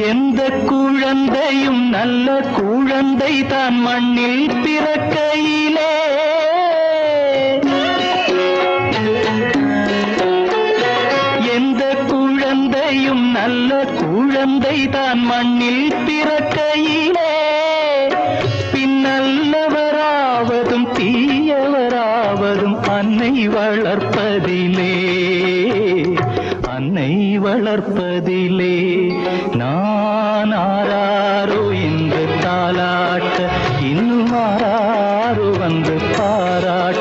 எந்த குழந்தையும் நல்ல குழந்தை தான் மண்ணில் பிறக்கையிலே எந்த குழந்தையும் நல்ல குழந்தை தான் மண்ணில் பிறக்கையிலே பின்னல்லவராவதும் தீயவராவதும் அன்னை வளர்ப்பதிலே அன்னை வளர்ப்பதிலே நான் ஆராரோ என்று தாலாட்ட இன்னும் ஆராரோ வந்து பாராட்ட